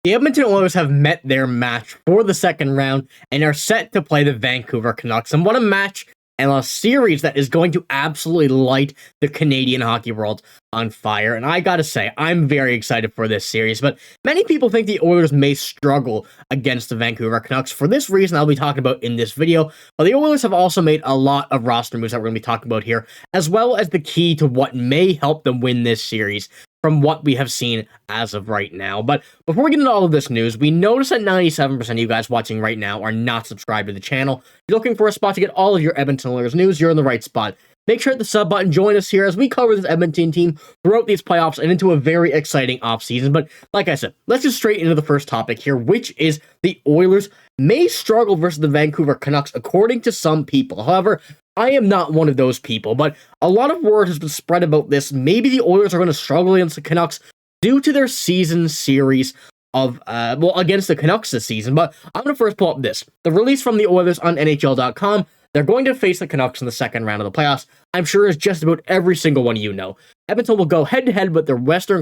The Edmonton Oilers have met their match for the second round and are set to play the Vancouver Canucks. And what a match and a series that is going to absolutely light the Canadian hockey world on fire. And I gotta say, I'm very excited for this series, but many people think the Oilers may struggle against the Vancouver Canucks. For this reason, I'll be talking about in this video. But the Oilers have also made a lot of roster moves that we're going to be talking about here, as well as the key to what may help them win this series from what we have seen as of right now. But before we get into all of this news, we notice that 97% of you guys watching right now are not subscribed to the channel. If you're looking for a spot to get all of your Edmonton Oilers news, you're in the right spot. Make sure to hit the sub button, join us here as we cover this Edmonton team throughout these playoffs and into a very exciting offseason. But like I said, let's just straight into the first topic here, which is the Oilers may struggle versus the Vancouver Canucks, according to some people. However, I am not one of those people, but a lot of word has been spread about this. Maybe the Oilers are going to struggle against the Canucks due to their season series of, against the Canucks this season. But I'm going to first pull up this. The release from the Oilers on NHL.com. They're going to face the Canucks in the second round of the playoffs. I'm sure as just about every single one of you know. Edmonton will go head-to-head with their Western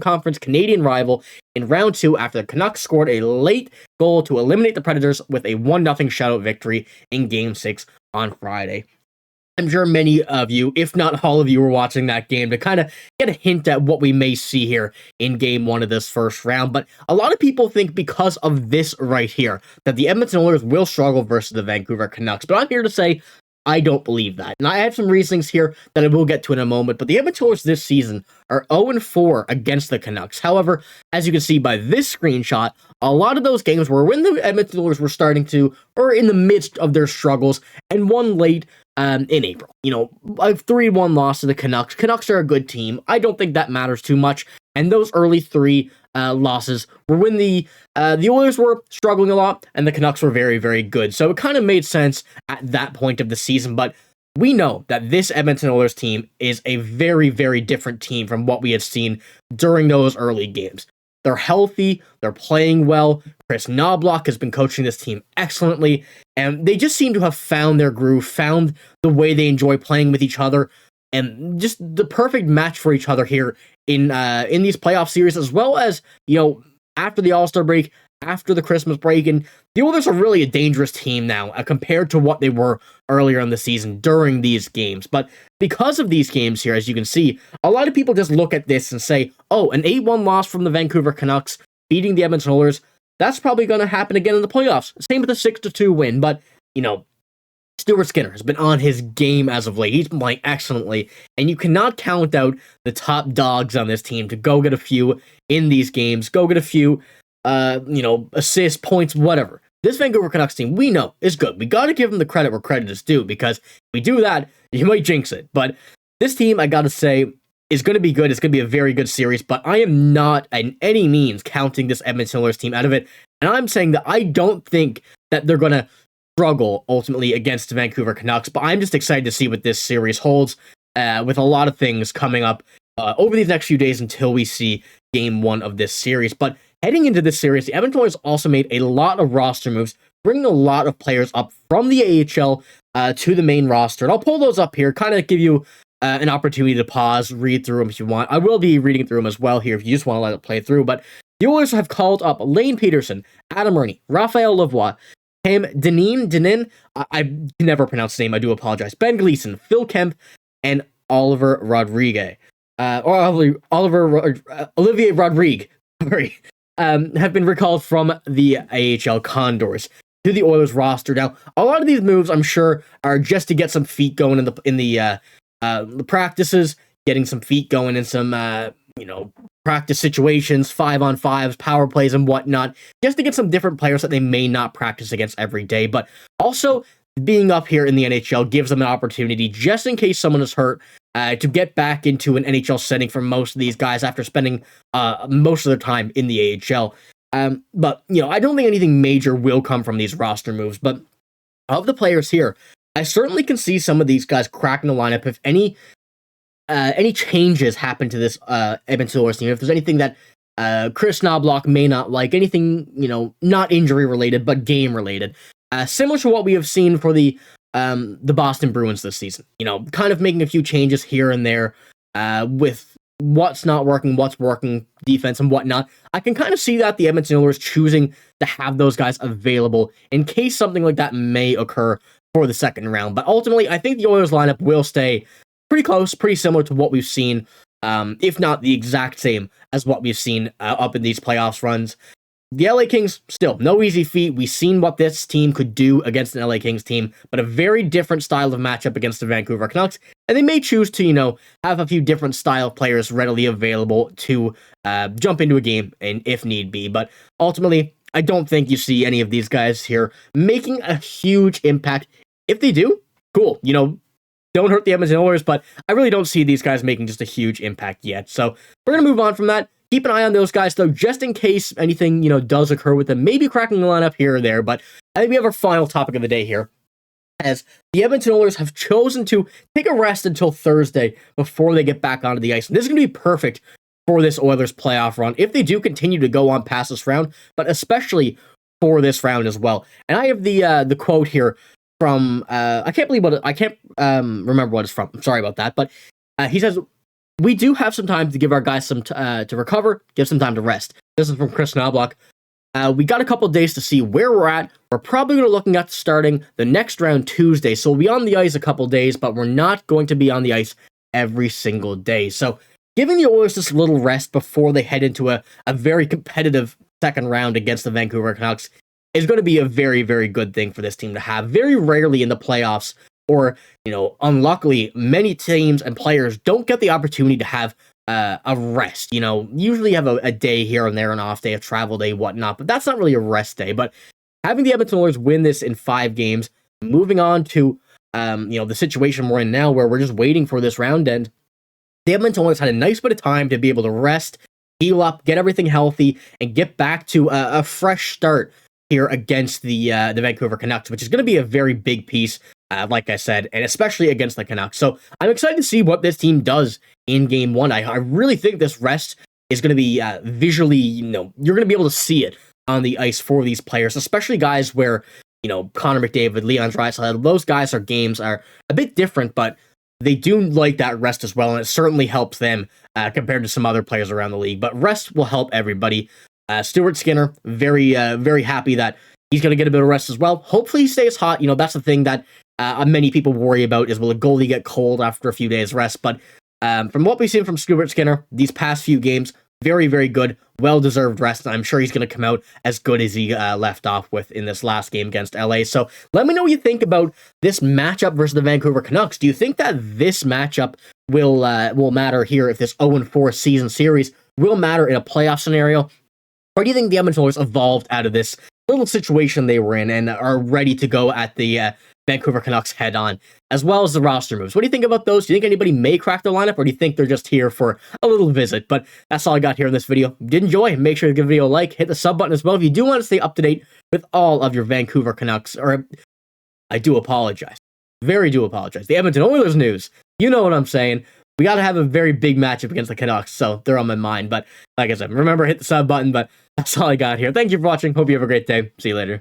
Conference Canadian rival in round 2 after the Canucks scored a late goal to eliminate the Predators with a 1-0 shutout victory in Game 6 on Friday. I'm sure many of you, if not all of you, were watching that game to kind of get a hint at what we may see here in Game 1 of this first round. But a lot of people think because of this right here, that the Edmonton Oilers will struggle versus the Vancouver Canucks. But I'm here to say, I don't believe that. And I have some reasonings here that I will get to in a moment. But the Edmonton Oilers this season are 0-4 against the Canucks. However, as you can see by this screenshot, a lot of those games were when the Edmonton Oilers were starting to, or in the midst of their struggles, and won late in April. You know, a 3-1 loss to the Canucks. Canucks are a good team. I don't think that matters too much. And those early 3 losses were when the Oilers were struggling a lot and the Canucks were very, very good. So it kind of made sense at that point of the season. But we know that this Edmonton Oilers team is a very, very different team from what we had seen during those early games. They're healthy, they're playing well. Kris Knoblauch has been coaching this team excellently, and they just seem to have found their groove, found the way they enjoy playing with each other, and just the perfect match for each other here in these playoff series, as well as, you know, after the All-Star break, after the Christmas break. And the Oilers are really a dangerous team now compared to what they were earlier in the season during these games. But because of these games here, as you can see, a lot of people just look at this and say, oh, an 8-1 loss from the Vancouver Canucks beating the Edmonton Oilers, that's probably going to happen again in the playoffs. Same with the 6-2 win. But, you know, Stuart Skinner has been on his game as of late. He's been playing excellently, and you cannot count out the top dogs on this team to go get a few in these games, go get a few assists, points, whatever. This Vancouver Canucks team, we know, is good. We got to give them the credit where credit is due, because if we do that, you might jinx it. But this team, I got to say, is going to be good. It's going to be a very good series, but I am not in any means counting this Edmonton Oilers team out of it. And I'm saying that I don't think that they're going to struggle ultimately against the Vancouver Canucks, but I'm just excited to see what this series holds with a lot of things coming up over these next few days until we see Game 1 of this series. But heading into this series, the Edmonton Oilers also made a lot of roster moves, bringing a lot of players up from the AHL to the main roster. And I'll pull those up here, kind of give you an opportunity to pause, read through them if you want. I will be reading through them as well here if you just want to let it play through. But the Oilers have called up Lane Peterson, Adam Rooney, Raphael Lavoie, Cam Denin, I can never pronounce his name, I do apologize, Ben Gleason, Phil Kemp, and Oliver Rodriguez. Olivier Rodrigue, sorry, have been recalled from the AHL Condors to the Oilers roster. Now, a lot of these moves, I'm sure, are just to get some feet going in the practices, getting some feet going in some practice situations, 5-on-5s, power plays, and whatnot, just to get some different players that they may not practice against every day. But also, being up here in the NHL gives them an opportunity, just in case someone is hurt, to get back into an NHL setting for most of these guys after spending most of their time in the AHL. But, you know, I don't think anything major will come from these roster moves. But of the players here, I certainly can see some of these guys cracking the lineup if any changes happen to this Edmonton Oilers team. If there's anything that Kris Knoblauch may not like, anything, you know, not injury related, but game related. Similar to what we have seen for the Boston Bruins this season. You know, kind of making a few changes here and there with what's not working, what's working, defense and whatnot. I can kind of see that the Edmonton Oilers choosing to have those guys available in case something like that may occur for the second round. But ultimately, I think the Oilers lineup will stay pretty close, pretty similar to what we've seen, if not the exact same as what we've seen up in these playoffs runs. The LA Kings, still, no easy feat. We've seen what this team could do against an LA Kings team, but a very different style of matchup against the Vancouver Canucks. And they may choose to, have a few different style players readily available to jump into a game and if need be. But ultimately, I don't think you see any of these guys here making a huge impact. If they do, cool. Don't hurt the Edmonton Oilers, but I really don't see these guys making just a huge impact yet. So we're going to move on from that. Keep an eye on those guys, though, just in case anything, does occur with them. Maybe cracking the lineup here or there, but I think we have our final topic of the day here, as the Edmonton Oilers have chosen to take a rest until Thursday before they get back onto the ice. And this is going to be perfect for this Oilers playoff run, if they do continue to go on past this round, but especially for this round as well. And I have the quote here from, I can't remember what it's from. I'm sorry about that, but he says, "We do have some time to give our guys some to recover, give some time to rest." This is from Kris Knoblauch. "We got a couple days to see where we're at. We're probably going to looking at starting the next round Tuesday. So we'll be on the ice a couple days, but we're not going to be on the ice every single day." So giving the Oilers this little rest before they head into a very competitive second round against the Vancouver Canucks is going to be a very, very good thing for this team to have. Very rarely in the playoffs, or, unluckily, many teams and players don't get the opportunity to have a rest. Usually have a day here and there, an off day, a travel day, whatnot, but that's not really a rest day. But having the Edmonton Oilers win this in 5 games, moving on to, the situation we're in now where we're just waiting for this round end, the Edmonton Oilers had a nice bit of time to be able to rest, heal up, get everything healthy, and get back to a fresh start here against the Vancouver Canucks, which is going to be a very big piece, like I said, and especially against the Canucks. So I'm excited to see what this team does in Game 1. I really think this rest is going to be visually, you're going to be able to see it on the ice for these players, especially guys where, Connor McDavid, Leon Draisaitl, those guys' games are a bit different, but they do like that rest as well, and it certainly helps them compared to some other players around the league. But rest will help everybody. Stuart Skinner, very happy that he's going to get a bit of rest as well. Hopefully he stays hot. That's the thing that many people worry about, is will a goalie get cold after a few days rest? But from what we've seen from Stuart Skinner, these past few games, very, very good, well-deserved rest. And I'm sure he's going to come out as good as he left off with in this last game against LA. So let me know what you think about this matchup versus the Vancouver Canucks. Do you think that this matchup will matter here, if this 0-4 season series will matter in a playoff scenario? Or do you think the Edmonton Oilers evolved out of this little situation they were in and are ready to go at the Vancouver Canucks head on, as well as the roster moves? What do you think about those? Do you think anybody may crack the lineup, or do you think they're just here for a little visit? But that's all I got here in this video. If you did enjoy, make sure to give the video a like, hit the sub button as well if you do want to stay up to date with all of your Vancouver Canucks, or I do apologize. Do apologize. The Edmonton Oilers news. You know what I'm saying. We got to have a very big matchup against the Canucks, so they're on my mind. But like I said, remember, hit the sub button. But that's all I got here. Thank you for watching. Hope you have a great day. See you later.